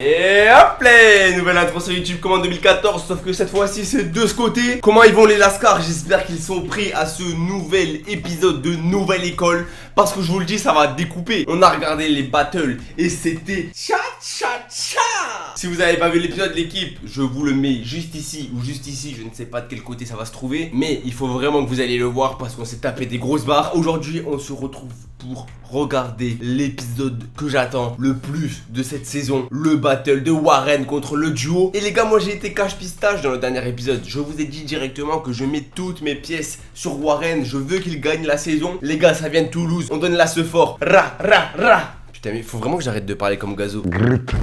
Et hop là, nouvelle intro sur YouTube comme en 2014, sauf que cette fois-ci c'est de ce côté. Comment ils vont les Lascars? J'espère qu'ils sont prêts à ce nouvel épisode de Nouvelle École. Parce que je vous le dis, ça va découper. On a regardé les battles et c'était cha cha cha. Si vous n'avez pas vu l'épisode de l'équipe, je vous le mets juste ici ou juste ici. Je ne sais pas de quel côté ça va se trouver, mais il faut vraiment que vous alliez le voir parce qu'on s'est tapé des grosses barres. Aujourd'hui on se retrouve pour regarder l'épisode que j'attends le plus de cette saison, le battle de Warren contre le duo. Et les gars, moi j'ai été cache-pistache dans le dernier épisode. Je vous ai dit directement que je mets toutes mes pièces sur Warren. Je veux qu'il gagne la saison. Les gars, ça vient de Toulouse, on donne la ce fort. Ra. Putain, mais faut vraiment que j'arrête de parler comme Gazo.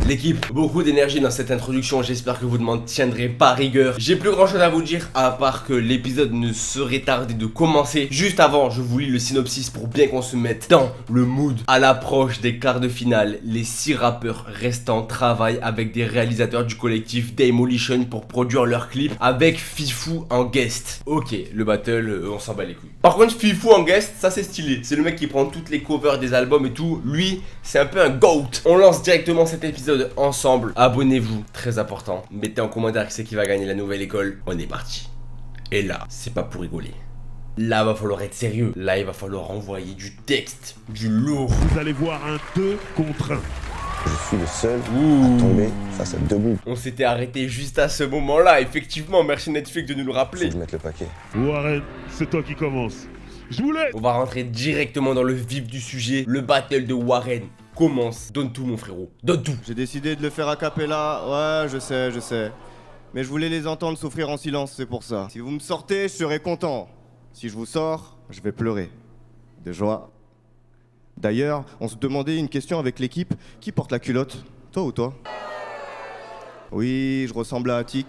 L'équipe, beaucoup d'énergie dans cette introduction. J'espère que vous ne m'en tiendrez pas rigueur. J'ai plus grand chose à vous dire, à part que l'épisode ne serait tardé de commencer. Juste avant, je vous lis le synopsis pour bien qu'on se mette dans le mood. À l'approche des quarts de finale, les 6 rappeurs restants travaillent avec des réalisateurs du collectif Demolition pour produire leur clip avec Fifou en guest. Ok, le battle, on s'en bat les couilles. Par contre, Fifou en guest, ça c'est stylé. C'est le mec qui prend toutes les covers des albums et tout. Lui, c'est un peu un GOAT. On lance directement cet épisode ensemble. Abonnez-vous, très important. Mettez en commentaire qui c'est qui va gagner la nouvelle école. On est parti. Et là, c'est pas pour rigoler. Là, va falloir être sérieux. Là, il va falloir envoyer du texte, du lourd. Vous allez voir un 2 contre 1. Je suis le seul à tomber face à deux boules. On s'était arrêté juste à ce moment-là. Effectivement, merci Netflix de nous le Faut rappeler. que je mette le paquet. Warren, c'est toi qui commence. Je vous laisse. On va rentrer directement dans le vif du sujet. Le battle de Warren commence. Donne tout, mon frérot. Donne tout. J'ai décidé de le faire a cappella, ouais, je sais. Mais je voulais les entendre souffrir en silence, c'est pour ça. Si vous me sortez, je serai content. Si je vous sors, je vais pleurer. De joie. D'ailleurs, on se demandait une question avec l'équipe. Qui porte la culotte? Toi ou toi? Oui, je ressemble à Attic.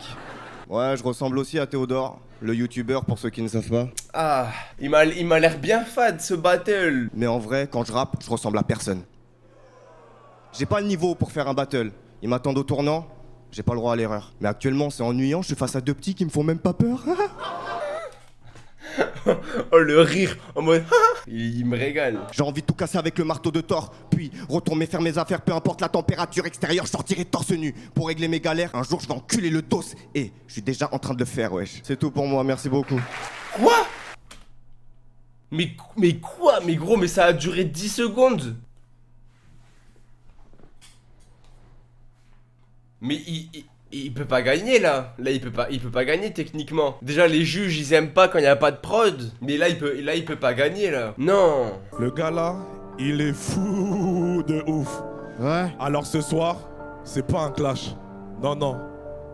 Ouais, je ressemble aussi à Théodore, le youtubeur pour ceux qui ne savent pas. Ah, il m'a l'air bien fade ce battle. Mais en vrai, quand je rappe, je ressemble à personne. J'ai pas le niveau pour faire un battle. Ils m'attendent au tournant, j'ai pas le droit à l'erreur. Mais actuellement, c'est ennuyant, je suis face à deux petits qui me font même pas peur. Oh, le rire en mode il me régale. J'ai envie de tout casser avec le marteau de Thor, puis retourner faire mes affaires, peu importe la température extérieure, je sortirai torse nu pour régler mes galères. Un jour, je vais enculer le dos et je suis déjà en train de le faire, wesh. C'est tout pour moi, merci beaucoup. Quoi? Mais quoi? Mais gros, mais ça a duré 10 secondes. Mais il peut pas gagner là. Là il peut pas gagner techniquement. Déjà les juges ils aiment pas quand il y a pas de prod. Mais là il peut pas gagner là. Non. Le gars là, il est fou de ouf. Ouais. Alors ce soir, c'est pas un clash. Non,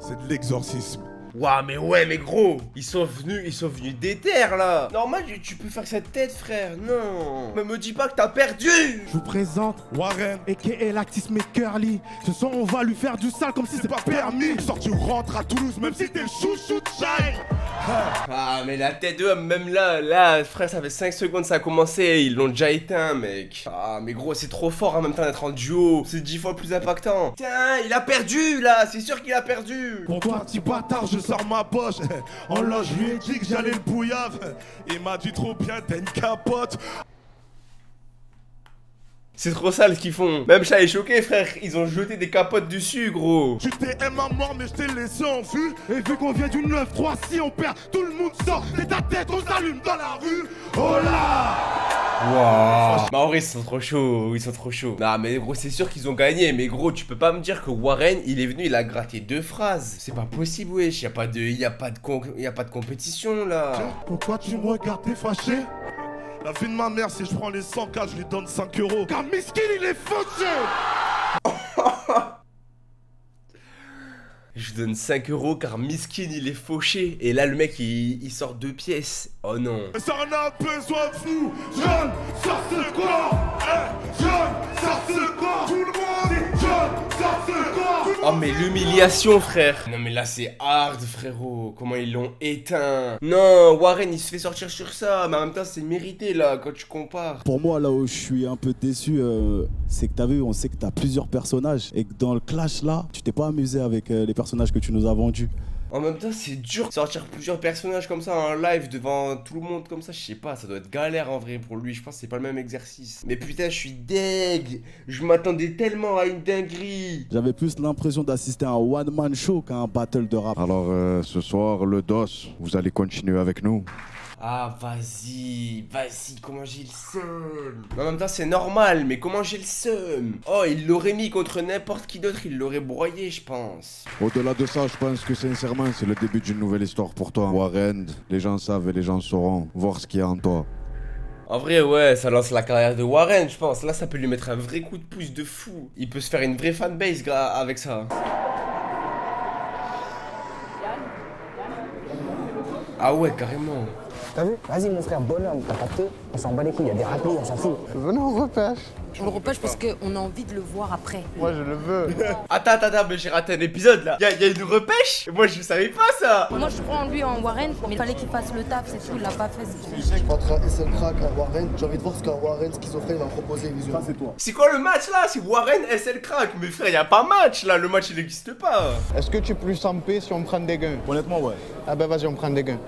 c'est de l'exorcisme. Waouh, mais ouais, mais gros, ils sont venus déter là. Normal, tu peux faire cette tête, frère. Non. Mais me dis pas que t'as perdu. Je vous présente Warren, a.k.a. Lactis Curly. Ce soir, on va lui faire du sale comme si c'est pas permis. Sors, tu rentres à Toulouse, même si t'es le chouchou de Shine. Ah, mais la tête de homme, même là, frère, ça fait 5 secondes, ça a commencé. Ils l'ont déjà éteint, mec. Ah, mais gros, c'est trop fort en même temps d'être en duo. C'est 10 fois plus impactant. Tiens, il a perdu là. C'est sûr qu'il a perdu. Pour toi, petit bâtard, je sors ma poche. En loge, je lui ai dit que j'allais le bouillave. Il m'a dit trop bien, t'as une capote. C'est trop sale ce qu'ils font. Même Chat est choqué, frère. Ils ont jeté des capotes dessus, gros. Tu t'es aimé à mort, mais je t'ai laissé en vue. Et vu qu'on vient du 9-3, si on perd, tout le monde sort. Et ta tête, on s'allume dans la rue. Oh là! Waouh. Bah en vrai ils sont trop chauds. Non mais gros c'est sûr qu'ils ont gagné. Mais gros tu peux pas me dire que Warren il est venu, il a gratté 2 phrases. C'est pas possible wesh, y a pas de compétition là. Pourquoi tu me regardes, t'es fâché? La vie de ma mère, si je prends les 100K, je lui donne 5 euros. Car Miskin, il est fauché. Je donne 5 euros car Miskin il est fauché. Et là le mec il sort 2 pièces. Oh non. Ça en a besoin de vous. Jeune, sors ce corps. Jeune, sors ce corps. Tout le monde est jeune, sors ce corps. Oh mais l'humiliation frère. Non mais là c'est hard frérot. Comment ils l'ont éteint. Non Warren il se fait sortir sur ça. Mais en même temps c'est mérité là quand tu compares. Pour moi là où je suis un peu déçu c'est que t'as vu, on sait que t'as plusieurs personnages. Et que dans le clash là tu t'es pas amusé avec les personnages que tu nous as vendus. En même temps, c'est dur de sortir plusieurs personnages comme ça en live devant tout le monde comme ça. Je sais pas, ça doit être galère en vrai pour lui. Je pense que c'est pas le même exercice. Mais putain, je suis deg. Je m'attendais tellement à une dinguerie. J'avais plus l'impression d'assister à un one-man show qu'à un battle de rap. Alors ce soir, le DOS, vous allez continuer avec nous. Ah, vas-y, comment j'ai le seum. En même temps, c'est normal, mais comment j'ai le seum. Oh, il l'aurait mis contre n'importe qui d'autre, il l'aurait broyé, je pense. Au-delà de ça, je pense que sincèrement, c'est le début d'une nouvelle histoire pour toi. Warren, les gens savent et les gens sauront voir ce qu'il y a en toi. En vrai, ouais, ça lance la carrière de Warren, je pense. Là, ça peut lui mettre un vrai coup de pouce de fou. Il peut se faire une vraie fanbase avec ça. Ah ouais, carrément. T'as vu? Vas-y mon frère, bonhomme, t'as capté? On s'en bat les couilles, y'a des rappels, on s'en fout. Venez, on repêche. On le repêche parce qu'on a envie de le voir après. Moi, je le veux. Attends, mais j'ai raté un épisode là. Y'a une repêche? Moi, je savais pas ça. Moi, je crois en lui, en Warren, mais il fallait qu'il fasse le taf, c'est tout, il l'a pas fait. Contre un SL Crack, un Warren, j'ai envie de voir ce qu'un Warren schizophrène va proposer visuellement. Ça, c'est toi. C'est quoi le match là? C'est Warren SL Crack. Mais frère, y'a pas match là. Le match il n'existe pas. Est-ce que tu es plus en paix si on prend des gains? Honnêtement, ouais. Ah bah vas-y, on prend des gains.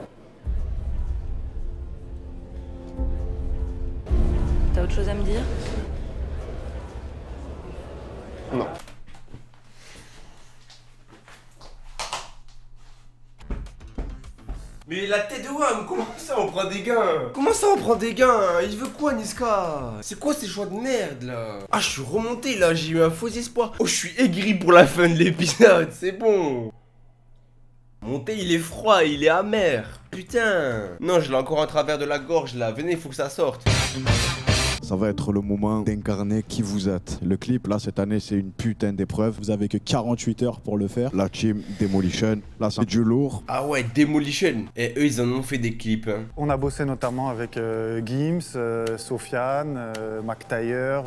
T'as autre chose à me dire? Non. Mais la tête de Wam, comment ça on prend des gains? Comment ça on prend des gains? Il veut quoi Niska? C'est quoi ces choix de merde là? Ah je suis remonté là, j'ai eu un faux espoir. Oh je suis aigri pour la fin de l'épisode, c'est bon. Mon thé il est froid, il est amer. Putain. Non je l'ai encore en travers de la gorge là, venez il faut que ça sorte. Ça va être le moment d'incarner qui vous êtes. Le clip, là, cette année, c'est une putain d'épreuve. Vous avez que 48 heures pour le faire. La team Demolition, là, c'est du lourd. Ah ouais, Demolition. Et eux, ils en ont fait des clips. Hein. On a bossé notamment avec Gims, Sofiane, McTayer,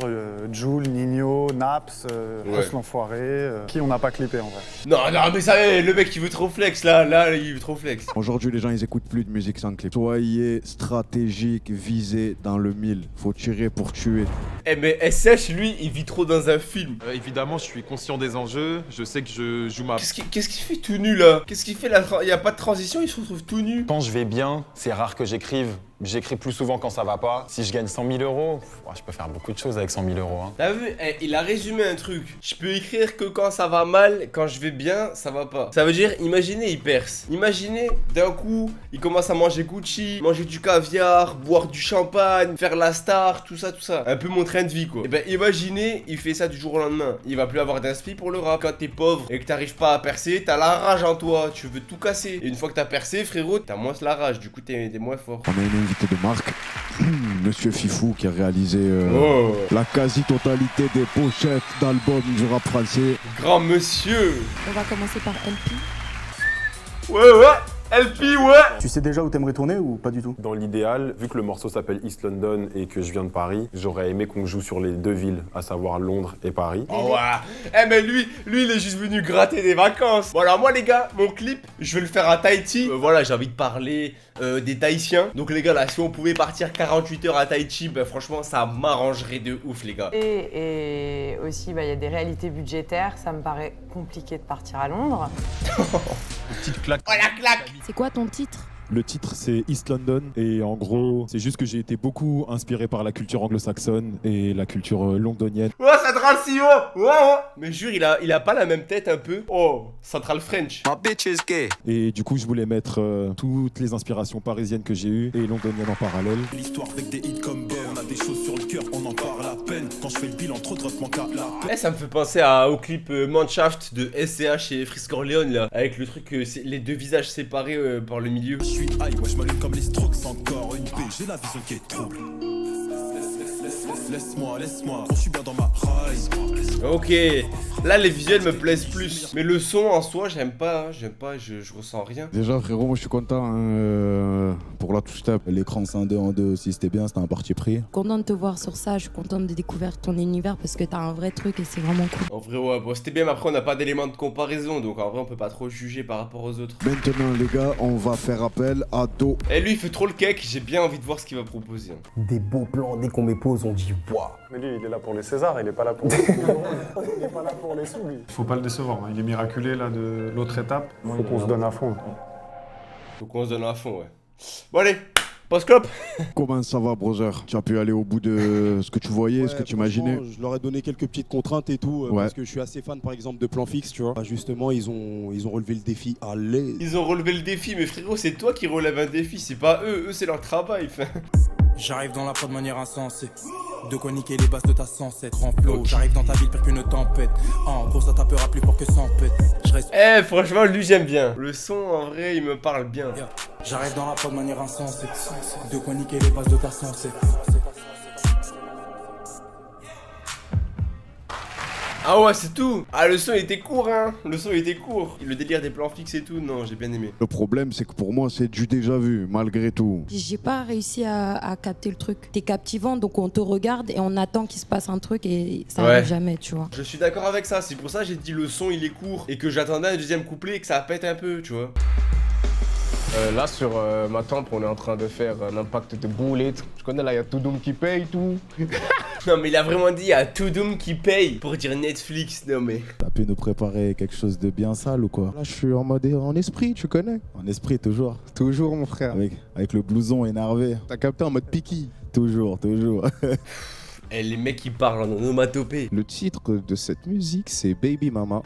Jules, Nino, Naps, Ross l'Enfoiré, qui on n'a pas clippé en vrai. Non, mais ça, le mec, il veut trop flex, là, il veut trop flex. Aujourd'hui, les gens, ils écoutent plus de musique sans clip. Soyez stratégique, visez dans le mille. Faut tirer pour tuer. Eh mais SH lui il vit trop dans un film. Évidemment je suis conscient des enjeux, je sais que je joue ma... Qu'est-ce qu'il fait tout nu là? Qu'est-ce qu'il fait là? Il y a pas de transition, il se retrouve tout nu. Quand je vais bien, c'est rare que j'écrive. J'écris plus souvent quand ça va pas. Si je gagne 100 000 euros, je peux faire beaucoup de choses avec 100 000 euros. Hein. T'as vu? Il a résumé un truc. Je peux écrire que quand ça va mal, quand je vais bien, ça va pas. Ça veut dire, imaginez, il perce. Imaginez, d'un coup, il commence à manger Gucci, manger du caviar, boire du champagne, faire la star, tout ça. Un peu mon train de vie quoi. Et ben imaginez, il fait ça du jour au lendemain. Il va plus avoir d'inspi pour le rap. Quand t'es pauvre et que t'arrives pas à percer, t'as la rage en toi. Tu veux tout casser. Et une fois que t'as percé, frérot, t'as moins la rage. Du coup, t'es moins fort. On a une invité de marque, Monsieur Fifou, qui a réalisé la quasi-totalité des pochettes d'albums du rap français. Grand monsieur. On va commencer par LP. Ouais, LP, ouais. Tu sais déjà où t'aimerais tourner ou pas du tout? Dans l'idéal, vu que le morceau s'appelle East London et que je viens de Paris, j'aurais aimé qu'on joue sur les deux villes, à savoir Londres et Paris. Oh ouais. Mais lui il est juste venu gratter des vacances. Bon alors moi les gars, mon clip, je vais le faire à Tahiti. Voilà, j'ai envie de parler des Tahitiens. Donc les gars là, si on pouvait partir 48 heures à Tahiti, ben franchement ça m'arrangerait de ouf les gars. Et aussi, il y a des réalités budgétaires, ça me paraît compliqué de partir à Londres. Petite claque. Oh la claque. C'est quoi ton titre? Le titre c'est East London et en gros c'est juste que j'ai été beaucoup inspiré par la culture anglo-saxonne et la culture londonienne. Oh Central CEO. Ouais. Mais jure il a pas la même tête un peu. Oh Central French. My bitch is gay. Et du coup je voulais mettre toutes les inspirations parisiennes que j'ai eues et londoniennes en parallèle. L'histoire avec des hits comme Bear, on a des choses sur le cœur, on en parle à peine. Quand je fais le bilan, trop de manque à la peine. Ça me fait penser au clip Manshaft de SCH et Frisk Orleans là, avec le truc les deux visages séparés par le milieu. Je suis high, ouais, je m'allume comme les Strokes, encore une paix, j'ai la vision qui est trouble. Laisse-moi, je suis bien dans ma rise. Ok, là les visuels me plaisent plus. Mais le son en soi, j'aime pas, je ressens rien. Déjà frérot, moi je suis content pour la two-step. L'écran scindé en deux aussi, c'était bien, c'était un parti pris. Content de te voir sur ça, je suis contente de découvrir ton univers parce que t'as un vrai truc et c'est vraiment cool. En vrai ouais, bon c'était bien mais après on n'a pas d'éléments de comparaison. Donc en vrai on peut pas trop juger par rapport aux autres. Maintenant les gars, on va faire appel à Do. Et lui il fait trop le cake, j'ai bien envie de voir ce qu'il va proposer. Des beaux plans, dès qu'on met pause, on dit Pouah. Mais lui, il est là pour les Césars, il est pas là pour les sous. Il est pas là pour les sous, lui. Faut pas le décevoir, hein. Il est miraculé là de l'autre étape. Faut qu'on se donne à fond. Faut qu'on se donne à fond, ouais. Bon allez, post-clop. Comment ça va, brother? Tu as pu aller au bout de ce que tu voyais, ce que tu imaginais? Je leur ai donné quelques petites contraintes et tout, parce que je suis assez fan par exemple de Plan Fixe, tu vois. Bah, justement, ils ont relevé le défi à l'aise. Ils ont relevé le défi, mais frérot, c'est toi qui relève un défi, c'est pas eux. Eux, c'est leur travail. J'arrive dans la prod de manière insensée. De quoi niquer les bases de ta 107 remplo. J'arrive dans ta ville pire qu'une tempête. En gros, ça tapera plus fort que 100 pètes. Eh, franchement, lui, j'aime bien. Le son, en vrai, il me parle bien. J'arrive dans la prod de manière insensée. De quoi niquer les bases de ta 107. Ah ouais, c'est tout. Ah, le son, il était court, hein. Le son, il était court. Le délire des plans fixes et tout, non, j'ai bien aimé. Le problème, c'est que pour moi, c'est du déjà vu, malgré tout. J'ai pas réussi à capter le truc. T'es captivant, donc on te regarde et on attend qu'il se passe un truc et ça arrive jamais, tu vois. Je suis d'accord avec ça, c'est pour ça que j'ai dit le son, il est court. Et que j'attendais un deuxième couplet et que ça pète un peu, tu vois. Là sur ma tempe on est en train de faire un impact de bullet. Je connais là, il y a Toudoum qui paye tout. Non mais il a vraiment dit il y a Toudoum qui paye pour dire Netflix, non mais. T'as pu nous préparer quelque chose de bien sale ou quoi? Là je suis en mode en esprit, tu connais? En esprit toujours. Toujours mon frère. Avec le blouson énervé. T'as capté en mode Piki? Toujours. Eh les mecs qui parlent en onomatopée. Le titre de cette musique c'est Baby Mama.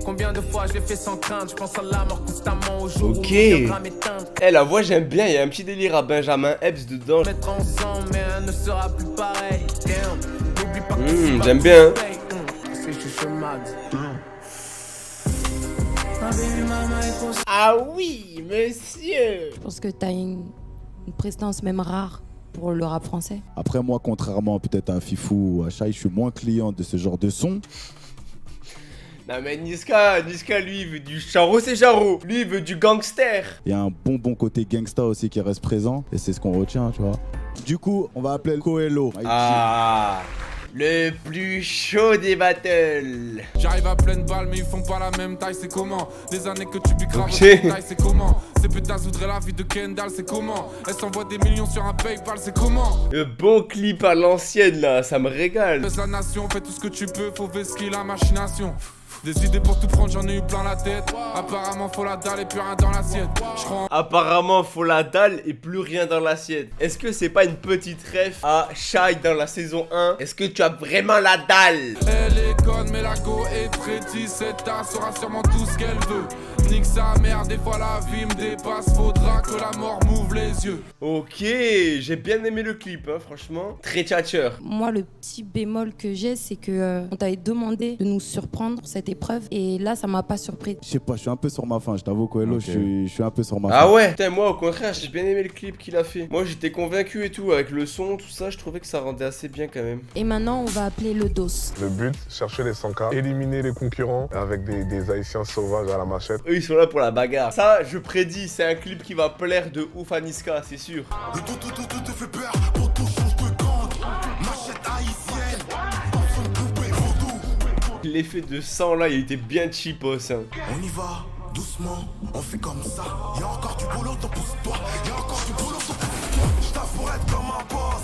Combien de fois je l'ai fait sans crainte, je pense à la mort constamment au jour où eh la voix j'aime bien, il y a un petit délire à Benjamin Epps dedans. Mettre ensemble mais elle ne sera plus pareil. N'oublie pas que j'aime bien. Ah oui, monsieur. Je pense que t'as une prestance même rare pour le rap français. Après moi, contrairement peut-être à Fifou ou à Shai, je suis moins client de ce genre de son. Non mais Niska lui il veut du charo, c'est charo. Lui il veut du gangster. Il y a un bon côté gangsta aussi qui reste présent et c'est ce qu'on retient, tu vois. Du coup, on va appeler le Coelho. Ah, le plus chaud des battles. J'arrive à pleine balle mais ils font pas la même taille, c'est comment? Des années que tu bicraves taille, c'est comment? Ces putains voudraient la vie de Kendall, c'est comment? Elle s'envoie des millions sur un Paypal, c'est comment? Le bon clip à l'ancienne là, ça me régale. La nation, fais tout ce que tu peux, faut vesquer la machination. Des idées pour tout prendre, j'en ai eu plein la tête. Apparemment faut la dalle et plus rien dans l'assiette. Apparemment faut la dalle et plus rien dans l'assiette. Est-ce que c'est pas une petite ref à Shai dans la saison 1? Est-ce que tu as vraiment la dalle? Elle est conne mais la go est prétise. Cette tasse sera sûrement tout ce qu'elle veut. Nique sa mère, des fois la vie me dépasse. Faudra que la mort m'ouvre les yeux. Ok, j'ai bien aimé le clip, hein, franchement. Très tchatcheur. Moi, le petit bémol que j'ai, c'est que on t'avait demandé de nous surprendre cette épreuve et là, ça m'a pas surpris. Je sais pas, je suis un peu sur ma faim, je t'avoue, Coelho, je suis un peu sur ma faim. Ah ouais? Putain, moi au contraire, j'ai bien aimé le clip qu'il a fait. Moi j'étais convaincu et tout, avec le son, tout ça, je trouvais que ça rendait assez bien quand même. Et maintenant, on va appeler le dos. Le but, chercher les 100K, éliminer les concurrents avec des haïtiens sauvages à la machette. Eux ils sont là pour la bagarre. Ça, je prédis, c'est un clip qui va plaire de ouf à Niska, c'est sûr. Tout te fait peur, pour tout change de compte. Machette haïtienne, l'effet de sang là, il était bien cheapos. Hein. On y va, doucement, on fait comme ça. Y'a encore du boulot, t'en pousse-toi. Y'a encore du boulot, t'en pousse-toi. J't'avoue être comme un boss.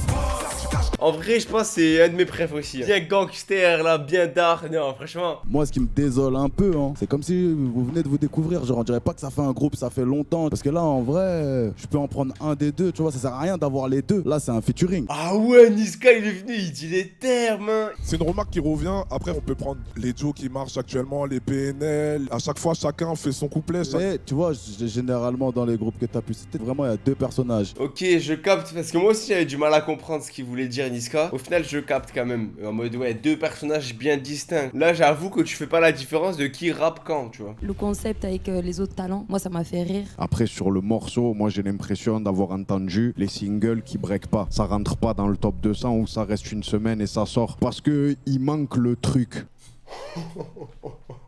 En vrai, je pense que c'est un de mes préfs aussi. Hein. Bien gangster là, bien dark. Non, franchement. Moi, ce qui me désole un peu, hein, c'est comme si vous venez de vous découvrir. Genre, on dirait pas que ça fait un groupe, ça fait longtemps. Parce que là, en vrai, je peux en prendre un des deux. Tu vois, ça sert à rien d'avoir les deux. Là, c'est un featuring. Ah ouais, Niska, il est venu, il dit les termes. Hein. C'est une remarque qui revient. Après, on peut prendre les Joe qui marchent actuellement, les PNL. À chaque fois, chacun fait son couplet. Mais tu vois, généralement, dans les groupes que t'as pu citer, vraiment, il y a deux personnages. Ok, je capte. Parce que moi aussi, j'avais du mal à comprendre ce qu'il voulait dire, Niska. Au final, je capte quand même. En mode, ouais, deux personnages bien distincts. Là, j'avoue que tu fais pas la différence de qui rappe quand, tu vois. Le concept avec les autres talents, moi, ça m'a fait rire. Après, sur le morceau, moi, j'ai l'impression d'avoir entendu les singles qui break pas. Ça rentre pas dans le top 200 où ça reste une semaine et ça sort. Parce que il manque le truc.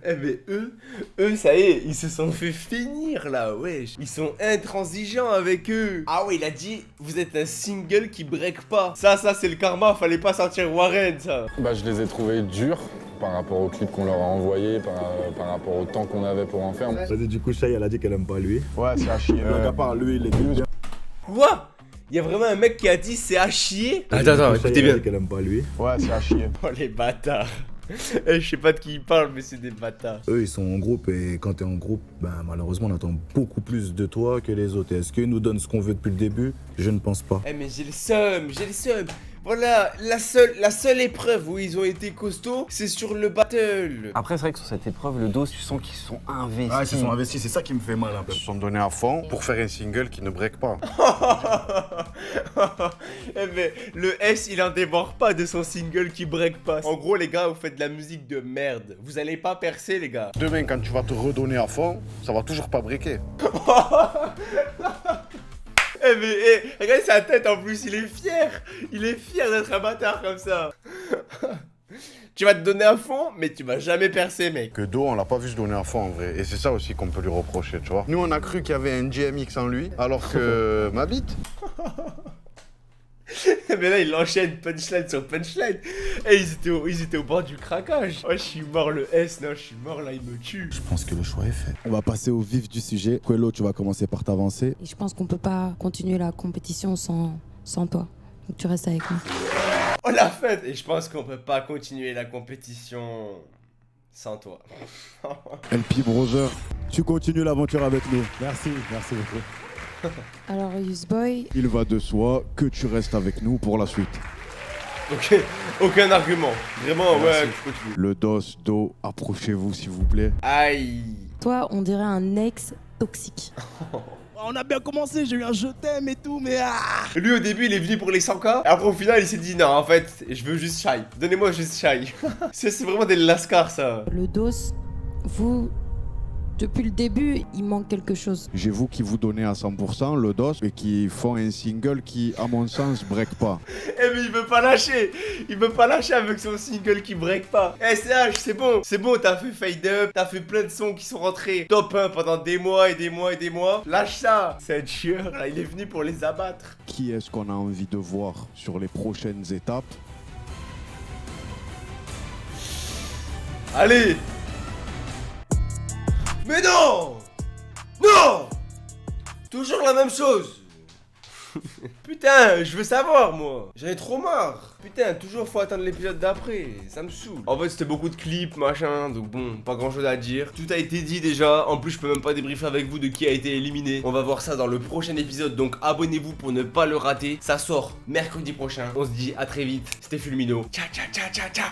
Eh mais eux ça y est, ils se sont fait finir là, wesh. Ils sont intransigeants avec eux. Ah ouais, il a dit, vous êtes un single qui break pas. Ça c'est le karma, fallait pas sortir Warren, ça. Bah je les ai trouvés durs par rapport au clip qu'on leur a envoyé, par rapport au temps qu'on avait pour en faire. Du coup, Shai, elle a dit qu'elle aime pas lui. Ouais, c'est à chier. Blague à part, lui, il est bien. Quoi? Il y a vraiment un mec qui a dit c'est à chier. Attends, écoutez bien. qu'elle aime pas lui. Ouais, c'est à chier. Oh les bâtards. Je sais pas de qui il parle, mais c'est des bâtards. Eux, ils sont en groupe et quand t'es en groupe, ben malheureusement, on attend beaucoup plus de toi que les autres. Et est-ce qu'ils nous donnent ce qu'on veut depuis le début? Je ne pense pas. Eh mais j'ai le seum. Voilà, la seule épreuve où ils ont été costauds, c'est sur le battle. Après, c'est vrai que sur cette épreuve, le dos, tu sens qu'ils sont investis. Ah, ils se sont investis, c'est ça qui me fait mal un peu. Ils se sont donnés à fond pour faire un single qui ne break pas. Eh mais le S, il en démord pas de son single qui break pas. En gros, les gars, vous faites de la musique de merde. Vous allez pas percer, les gars. Demain, quand tu vas te redonner à fond, ça va toujours pas breaker. Eh mais, regarde sa tête en plus, il est fier. Il est fier d'être un bâtard comme ça. Tu vas te donner à fond, mais tu vas jamais percer, mec. Que Do, on l'a pas vu se donner à fond en vrai. Et c'est ça aussi qu'on peut lui reprocher, tu vois. Nous, on a cru qu'il y avait un GMX en lui, alors que ma bite. Mais là, il enchaîne punchline sur punchline. Et ils étaient au bord du craquage. Oh, je suis mort, le S, non, je suis mort, là, il me tue. Je pense que le choix est fait. On va passer au vif du sujet. Quello, tu vas commencer par t'avancer. Et je pense qu'on peut pas continuer la compétition sans toi. Donc tu restes avec nous. On l'a fait. Et je pense qu'on peut pas continuer la compétition sans toi. LP Brother, tu continues l'aventure avec nous. Merci beaucoup. Alors, Useboy, Il va de soi que tu restes avec nous pour la suite. Ok, aucun argument. Vraiment, ouais, je continue. Le dos, Do, approchez-vous s'il vous plaît. Aïe. toi, on dirait un ex toxique. On a bien commencé, j'ai eu un je t'aime et tout, mais Lui, au début, il est venu pour les 100K. Et après, au final, il s'est dit non, en fait, je veux juste Shy. Donnez-moi juste Shy. C'est vraiment des lascars, ça. Le dos, vous, depuis le début, il manque quelque chose. J'ai vous qui vous donnez à 100% le dos et qui font un single qui, à mon sens, break pas. Eh mais il veut pas lâcher. Il veut pas lâcher avec son single qui break pas. Eh SCH, c'est bon. C'est bon, t'as fait Fade Up. T'as fait plein de sons qui sont rentrés top 1 pendant des mois et des mois et des mois. Lâche ça. C'est un tueur, là. Il est venu pour les abattre. Qui est-ce qu'on a envie de voir sur les prochaines étapes? Allez. Mais non. Non. Toujours la même chose. Putain, je veux savoir, moi. J'en ai trop marre. Putain, toujours faut attendre l'épisode d'après. Ça me saoule. En fait, c'était beaucoup de clips, machin. Donc bon, pas grand chose à dire. Tout a été dit déjà. En plus, je peux même pas débriefer avec vous de qui a été éliminé. On va voir ça dans le prochain épisode. Donc abonnez-vous pour ne pas le rater. Ça sort mercredi prochain. On se dit à très vite. C'était Fulmino. Ciao, ciao, ciao, ciao, ciao.